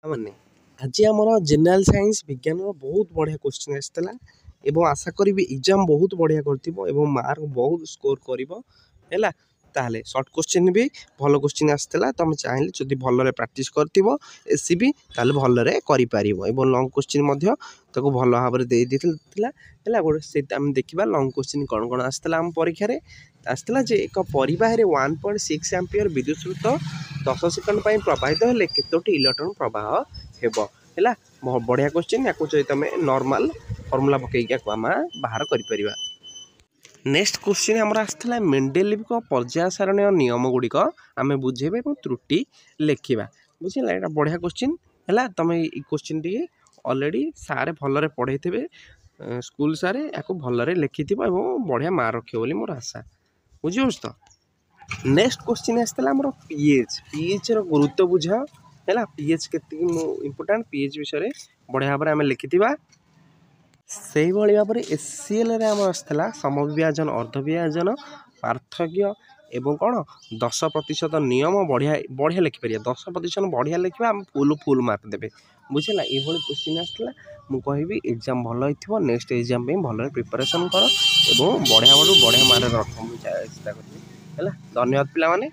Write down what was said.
ମାନେ ଆଜି ଆମର ଜେନେରାଲ ସାଇନ୍ସ ବିଜ୍ଞାନର ବହୁତ ବଢ଼ିଆ କୋଶ୍ଚିନ୍ ଆସିଥିଲା ଏବଂ ଆଶା କରିବି ଏକ୍ଜାମ୍ ବହୁତ ବଢ଼ିଆ କରିଥିବ ଏବଂ ମାର୍କ ବହୁତ ସ୍କୋର କରିବ ହେଲା। ତାହେଲେ ସର୍ଟ କୋଶ୍ଚିନ୍ ବି ଭଲ କୋଶ୍ଚିନ୍ ଆସିଥିଲା। ତୁମେ ଚାହିଁଲେ ଯଦି ଭଲରେ ପ୍ରାକ୍ଟିସ୍ କରିଥିବ ଏସ୍ସିବି ତାହେଲେ ଭଲରେ କରିପାରିବ ଏବଂ ଲଙ୍ଗ୍ କୋଶ୍ଚିନ୍ ମଧ୍ୟ ତାକୁ ଭଲ ଭାବରେ ଦେଇଦେଇଥିଲା ହେଲା। ଗୋଟେ ସେଇଟା ଆମେ ଦେଖିବା ଲଙ୍ଗ୍ କୋଶ୍ଚିନ୍ କ'ଣ କ'ଣ ଆସିଥିଲା ଆମ ପରୀକ୍ଷାରେ। ଆସିଥିଲା ଯେ ଏକ ପରିବାହୀରେ 1.6 ଆମ୍ପିୟର ବିଦ୍ୟୁତ୍ ସ୍ରୋତ 10 ସେକେଣ୍ଡ ପାଇଁ ପ୍ରବାହିତ ହେଲେ କେତୋଟି ଇଲେକ୍ଟ୍ରନ୍ ପ୍ରବାହ ହେବ ହେଲା। ବଢ଼ିଆ କୋଶ୍ଚିନ୍। ୟାକୁ ଯଦି ତୁମେ ନର୍ମାଲ ଫର୍ମୁଲା ପକାଇକି ୟାକୁ ଆମେ ବାହାର କରିପାରିବା। ନେକ୍ସଟ କୋଶ୍ଚିନ୍ ଆମର ଆସିଥିଲା ମେଣ୍ଡେଲିଭଙ୍କ ପର୍ଯ୍ୟାୟ ସାରଣୀୟ ନିୟମ ଗୁଡ଼ିକ ଆମେ ବୁଝେଇବା ଏବଂ ତ୍ରୁଟି ଲେଖିବା। ବୁଝିଲା, ଏଇଟା ବଢ଼ିଆ କୋଶ୍ଚିନ୍ ହେଲା। ତୁମେ ଏଇ କୋଶ୍ଚିନ୍ ଟିକେ ଅଲରେଡ଼ି ସାର୍ ଭଲରେ ପଢ଼େଇଥିବେ, ସ୍କୁଲ ସାର୍ ୟାକୁ ଭଲରେ ଲେଖିଥିବ ଏବଂ ବଢ଼ିଆ ମାର୍କ ରଖିବ ବୋଲି ମୋର ଆଶା। ବୁଝିପାରୁଛ ତ। ନେକ୍ସଟ କୋଶ୍ଚିନ୍ ଆସିଥିଲା ଆମର ପିଏଚ୍ର ଗୁରୁତ୍ୱ ବୁଝାଅ ହେଲା। ପିଏଚ୍ କେତିକି ଇମ୍ପୋର୍ଟାଣ୍ଟ, ପିଏଚ୍ ବିଷୟରେ ବଢ଼ିଆ ଭାବରେ ଆମେ ଲେଖିଥିବା। ସେଇଭଳି ଭାବରେ ଏସିଏଲ୍ରେ ଆମର ଆସିଥିଲା ସମବିଭାଜନ, ଅର୍ଦ୍ଧବିଭାଜନ, ପାର୍ଥକ୍ୟ ଏବଂ କ'ଣ 10% ନିୟମ ବଢ଼ିଆ ଲେଖିପାରିବା। 10% ବଢ଼ିଆ ଲେଖିବା, ଆମେ ଫୁଲ୍ ମାର୍କ ଦେବେ। ବୁଝିଲା, ଏଇଭଳି କୋଶ୍ଚିନ୍ ଆସିଥିଲା। ମୁଁ କହିବି ଏକ୍ଜାମ୍ ଭଲ ହେଇଥିବ। ନେକ୍ସଟ ଏକ୍ଜାମ୍ ପାଇଁ ଭଲରେ ପ୍ରିପାରେସନ୍ କର ଏବଂ ବଢ଼ିଆ ମାର୍କ ରଖ। ମୁଁ ଚେଷ୍ଟା କରିବି ହେଲା। ଧନ୍ୟବାଦ ପିଲାମାନେ।